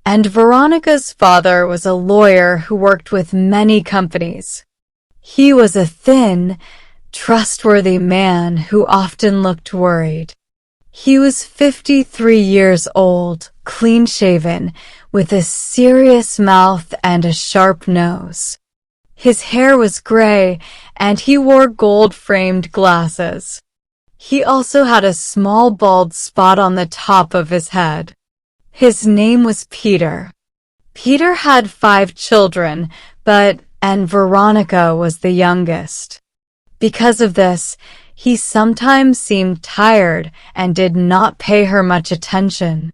and Veronica's father was a lawyer who worked with many companies. He was a thin, trustworthy man who often looked worried. He was 53 years old, clean-shaven, with a serious mouth and a sharp nose. His hair was gray, and he wore gold-framed glasses. He also had a small bald spot on the top of his head. His name was Peter. Peter had 5 children, and Veronica was the youngest. Because of this, he sometimes seemed tired and did not pay her much attention.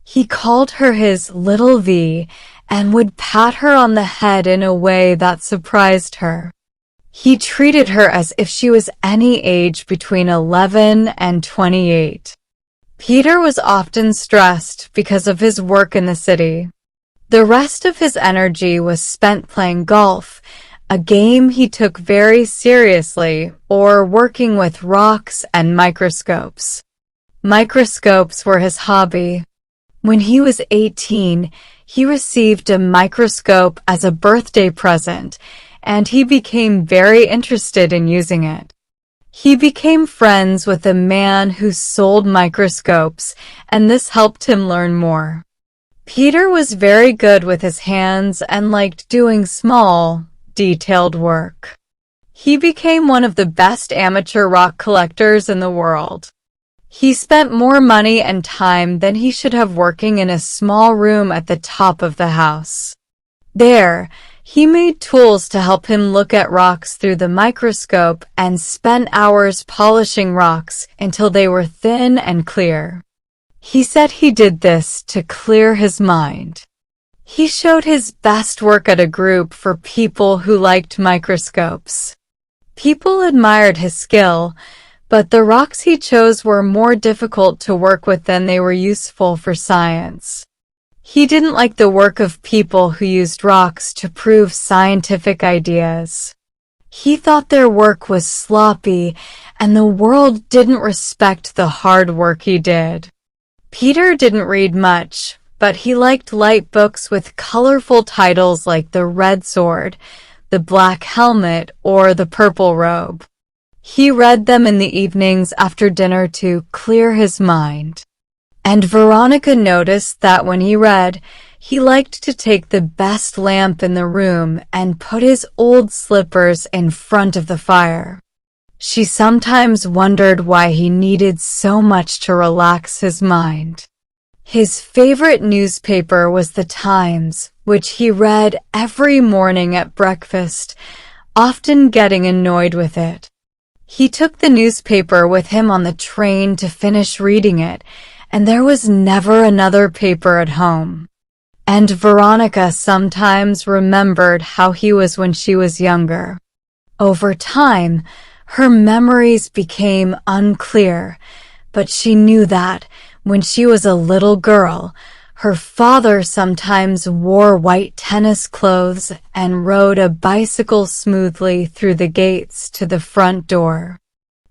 He called her his little V and would pat her on the head in a way that surprised her. He treated her as if she was any age between 11 and 28. Peter was often stressed because of his work in the city. The rest of his energy was spent playing golf, a game he took very seriously, or working with rocks and microscopes. Microscopes were his hobby. When he was 18, he received a microscope as a birthday present, and he became very interested in using it. He became friends with a man who sold microscopes, and this helped him learn more. Peter was very good with his hands and liked doing small, detailed work. He became one of the best amateur rock collectors in the world. He spent more money and time than he should have working in a small room at the top of the house. There, he made tools to help him look at rocks through the microscope and spent hours polishing rocks until they were thin and clear. He said he did this to clear his mind. He showed his best work at a group for people who liked microscopes. People admired his skill, but the rocks he chose were more difficult to work with than they were useful for science. He didn't like the work of people who used rocks to prove scientific ideas. He thought their work was sloppy, and the world didn't respect the hard work he did. Peter didn't read much, but he liked light books with colorful titles like The Red Sword, The Black Helmet, or The Purple Robe. He read them in the evenings after dinner to clear his mind. And Veronica noticed that when he read, he liked to take the best lamp in the room and put his old slippers in front of the fire. She sometimes wondered why he needed so much to relax his mind. His favorite newspaper was The Times, which he read every morning at breakfast, often getting annoyed with it. He took the newspaper with him on the train to finish reading it, and there was never another paper at home. And Veronica sometimes remembered how he was when she was younger. Over time, her memories became unclear, but she knew that, when she was a little girl, her father sometimes wore white tennis clothes and rode a bicycle smoothly through the gates to the front door.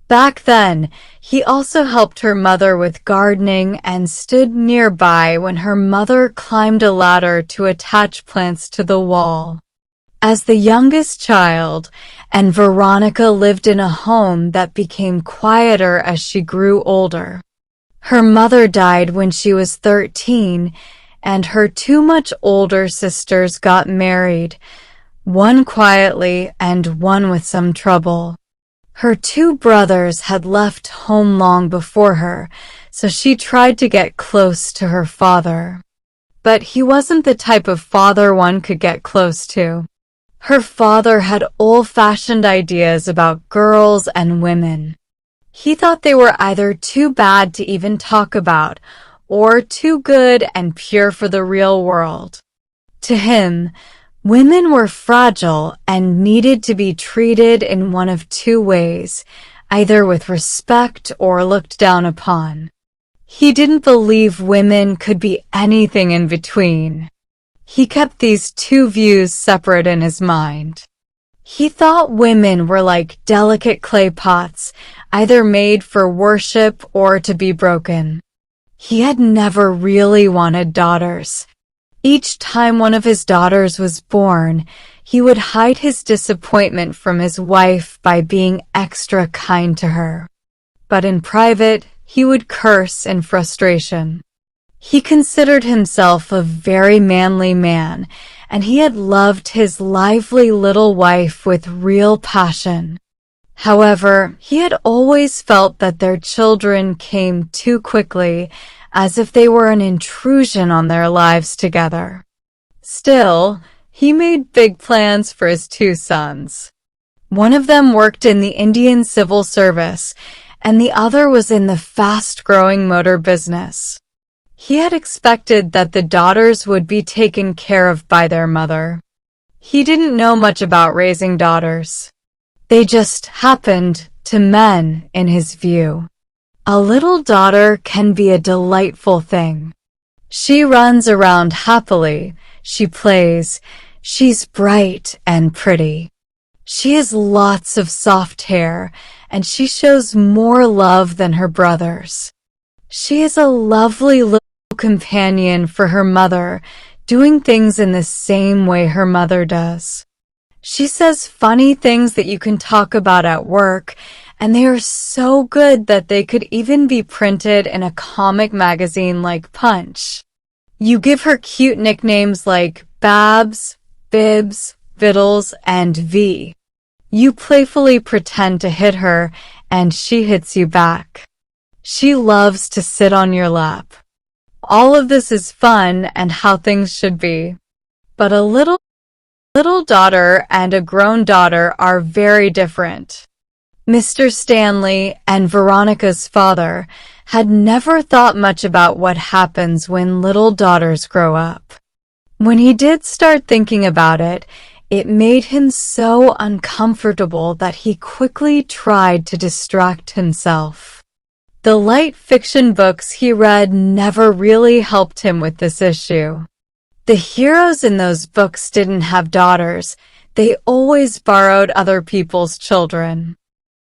Back then, he also helped her mother with gardening and stood nearby when her mother climbed a ladder to attach plants to the wall. As the youngest child, and Veronica lived in a home that became quieter as she grew older. Her mother died when she was 13, and her 2 much older sisters got married, one quietly and one with some trouble. Her 2 brothers had left home long before her, so she tried to get close to her father. But he wasn't the type of father one could get close to. Her father had old-fashioned ideas about girls and women. He thought they were either too bad to even talk about, or too good and pure for the real world. To him, women were fragile and needed to be treated in one of 2 ways, either with respect or looked down upon. He didn't believe women could be anything in between. He kept these 2 views separate in his mind. He thought women were like delicate clay pots, either made for worship or to be broken. He had never really wanted daughters. Each time one of his daughters was born, he would hide his disappointment from his wife by being extra kind to her. But in private, he would curse in frustration. He considered himself a very manly man, and he had loved his lively little wife with real passion. However, he had always felt that their children came too quickly, as if they were an intrusion on their lives together. Still, he made big plans for his two sons. One of them worked in the Indian civil service, and the other was in the fast-growing motor business. He had expected that the daughters would be taken care of by their mother. He didn't know much about raising daughters. They just happened to men in his view. A little daughter can be a delightful thing. She runs around happily, she plays, she's bright and pretty. She has lots of soft hair, and she shows more love than her brothers. She is a lovely little companion for her mother, doing things in the same way her mother does. She says funny things that you can talk about at work, and they are so good that they could even be printed in a comic magazine like Punch. You give her cute nicknames like Babs, Bibs, Vittles, and V. You playfully pretend to hit her, and she hits you back. She loves to sit on your lap. All of this is fun and how things should be. But a little daughter and a grown daughter are very different. Mr. Stanley and Veronica's father had never thought much about what happens when little daughters grow up. When he did start thinking about it, it made him so uncomfortable that he quickly tried to distract himself. The light fiction books he read never really helped him with this issue. The heroes in those books didn't have daughters. They always borrowed other people's children.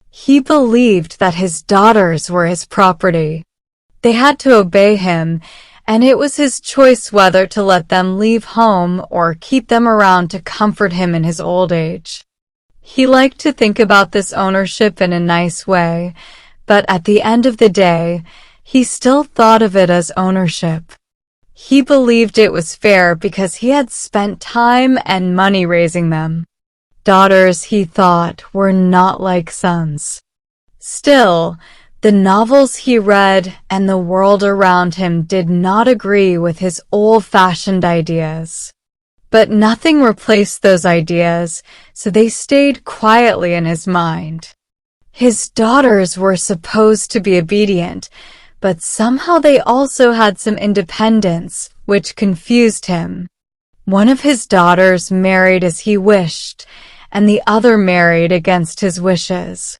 He believed that his daughters were his property. They had to obey him, and it was his choice whether to let them leave home or keep them around to comfort him in his old age. He liked to think about this ownership in a nice way, but at the end of the day, he still thought of it as ownership. He believed it was fair because he had spent time and money raising them. Daughters, he thought, were not like sons. Still, the novels he read and the world around him did not agree with his old-fashioned ideas. But nothing replaced those ideas, so they stayed quietly in his mind. His daughters were supposed to be obedient, but somehow they also had some independence, which confused him. One of his daughters married as he wished, and the other married against his wishes.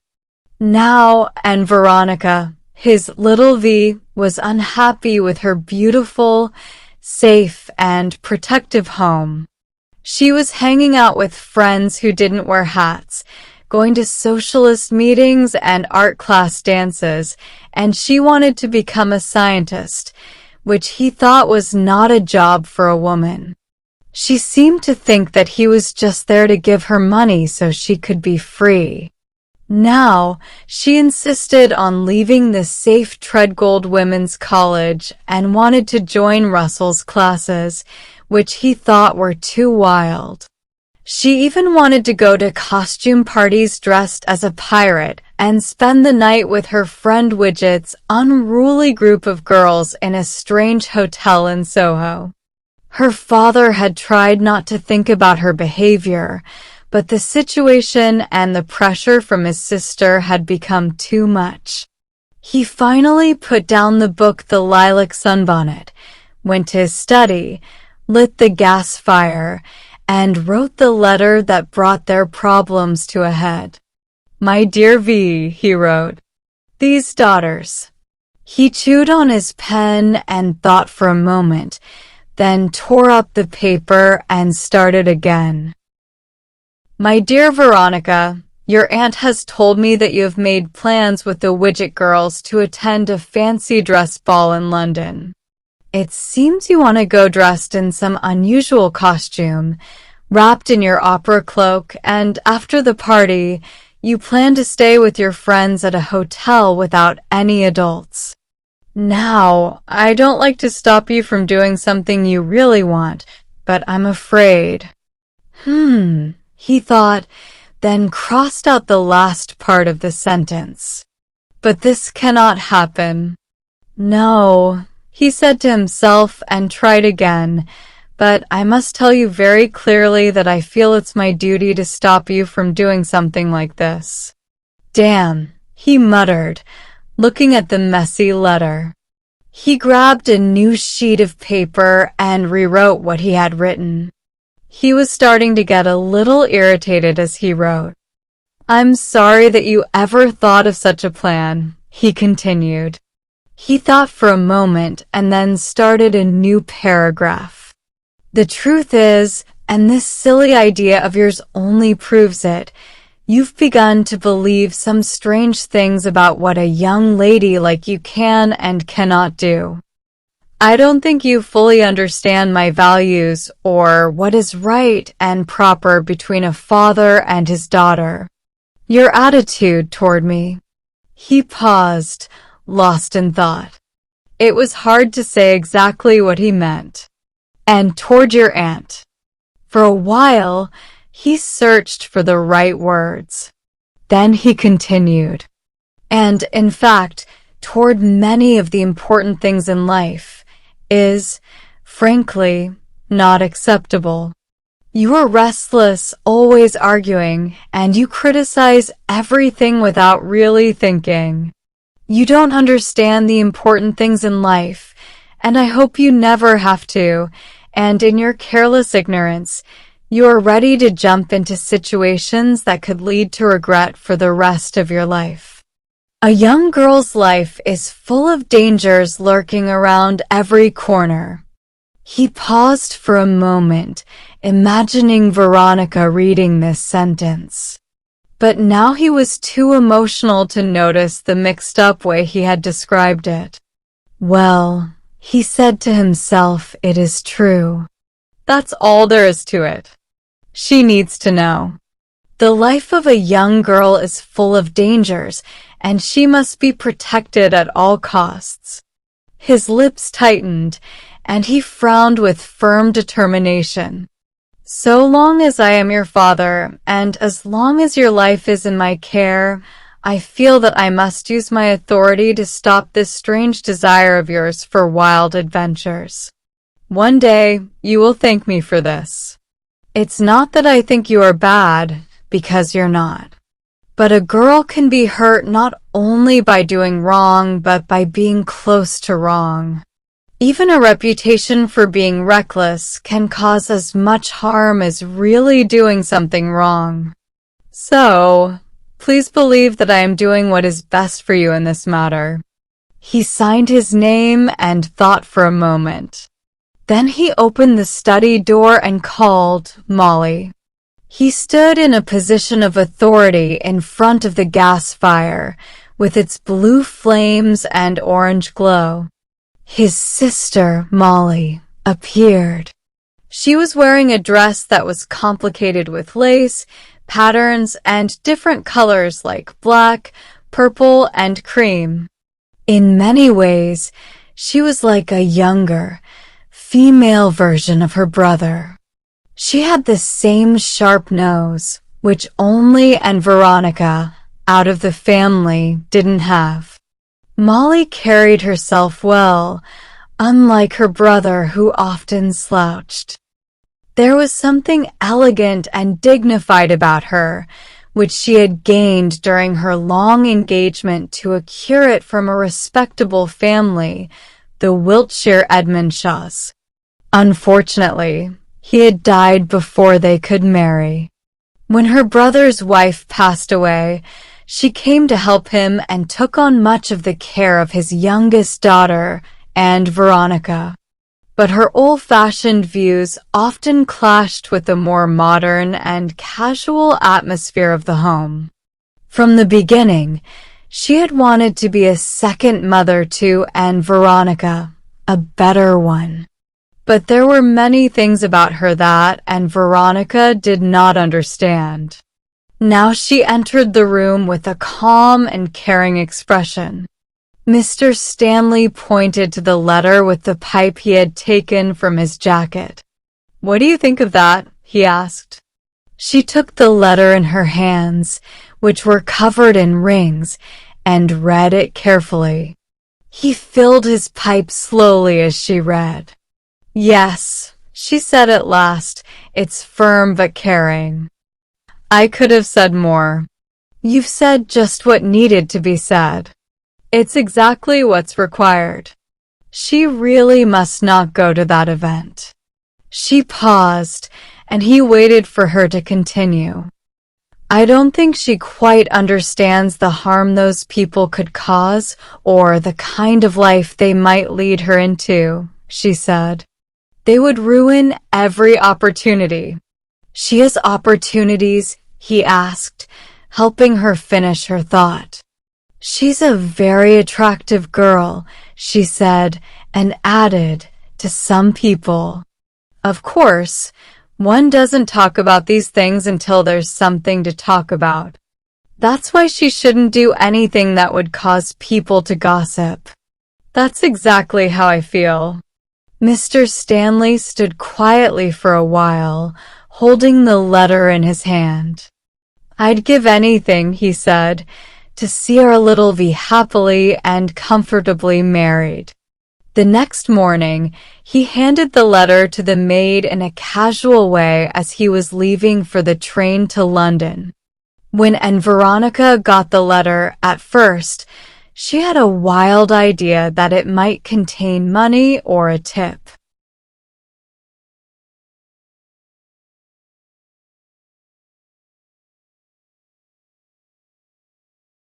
Now, and Veronica, his little V, was unhappy with her beautiful, safe, and protective home. She was hanging out with friends who didn't wear hats, going to socialist meetings and art class dances, and she wanted to become a scientist, which he thought was not a job for a woman. She seemed to think that he was just there to give her money so she could be free. Now, she insisted on leaving the safe Treadgold Women's College and wanted to join Russell's classes, which he thought were too wild. She even wanted to go to costume parties dressed as a pirate and spend the night with her friend Widget's unruly group of girls in a strange hotel in Soho. Her father had tried not to think about her behavior, but the situation and the pressure from his sister had become too much. He finally put down the book The Lilac Sunbonnet, went to his study, lit the gas fire, and wrote the letter that brought their problems to a head. "My dear V," he wrote, "these daughters." He chewed on his pen and thought for a moment, then tore up the paper and started again. "My dear Veronica, your aunt has told me that you have made plans with the Widget girls to attend a fancy dress ball in London. It seems you want to go dressed in some unusual costume, wrapped in your opera cloak, and after the party, you plan to stay with your friends at a hotel without any adults. Now, I don't like to stop you from doing something you really want, but I'm afraid. He thought, then crossed out the last part of the sentence. But this cannot happen. No, he said to himself and tried again, but I must tell you very clearly that I feel it's my duty to stop you from doing something like this. Damn, he muttered, looking at the messy letter. He grabbed a new sheet of paper and rewrote what he had written. He was starting to get a little irritated as he wrote. I'm sorry that you ever thought of such a plan, he continued. He thought for a moment and then started a new paragraph. The truth is, and this silly idea of yours only proves it, you've begun to believe some strange things about what a young lady like you can and cannot do. I don't think you fully understand my values or what is right and proper between a father and his daughter. Your attitude toward me. He paused, lost in thought. It was hard to say exactly what he meant. And toward your aunt. For a while, he searched for the right words. Then he continued. And, in fact, toward many of the important things in life is, frankly, not acceptable. You are restless, always arguing, and you criticize everything without really thinking. You don't understand the important things in life, and I hope you never have to, and in your careless ignorance, you are ready to jump into situations that could lead to regret for the rest of your life. A young girl's life is full of dangers lurking around every corner. He paused for a moment, imagining Veronica reading this sentence. But now he was too emotional to notice the mixed-up way he had described it. Well, he said to himself, it is true. That's all there is to it. She needs to know. The life of a young girl is full of dangers, and she must be protected at all costs. His lips tightened, and he frowned with firm determination. So long as I am your father, and as long as your life is in my care, I feel that I must use my authority to stop this strange desire of yours for wild adventures. One day, you will thank me for this. It's not that I think you are bad, because you're not. But a girl can be hurt not only by doing wrong, but by being close to wrong. Even a reputation for being reckless can cause as much harm as really doing something wrong. So, please believe that I am doing what is best for you in this matter. He signed his name and thought for a moment. Then he opened the study door and called Molly. He stood in a position of authority in front of the gas fire, with its blue flames and orange glow. His sister, Molly, appeared. She was wearing a dress that was complicated with lace, patterns, and different colors like black, purple, and cream. In many ways, she was like a younger, female version of her brother. She had the same sharp nose, which only and Veronica, out of the family, didn't have. Molly carried herself well, unlike her brother who often slouched. There was something elegant and dignified about her, which she had gained during her long engagement to a curate from a respectable family, the Wiltshire Edmondshaws. Unfortunately, he had died before they could marry. When her brother's wife passed away, she came to help him and took on much of the care of his youngest daughter and Veronica. But her old-fashioned views often clashed with the more modern and casual atmosphere of the home. From the beginning, she had wanted to be a second mother to Veronica, a better one. But there were many things about her that Veronica did not understand. Now she entered the room with a calm and caring expression. Mr. Stanley pointed to the letter with the pipe he had taken from his jacket. "What do you think of that?" he asked. She took the letter in her hands, which were covered in rings, and read it carefully. He filled his pipe slowly as she read. "Yes," she said at last, "it's firm but caring." "I could have said more." "You've said just what needed to be said. It's exactly what's required. She really must not go to that event." She paused, and he waited for her to continue. "I don't think she quite understands the harm those people could cause or the kind of life they might lead her into," she said. "They would ruin every opportunity." "She has opportunities?" he asked, helping her finish her thought. "She's a very attractive girl," she said, and added, "to some people." Of course, one doesn't talk about these things until there's something to talk about. That's why she shouldn't do anything that would cause people to gossip. That's exactly how I feel. Mr. Stanley stood quietly for a while, holding the letter in his hand. "I'd give anything," he said, "to see our little V happily and comfortably married." The next morning, he handed the letter to the maid in a casual way as he was leaving for the train to London. When Veronica got the letter, at first, she had a wild idea that it might contain money or a tip.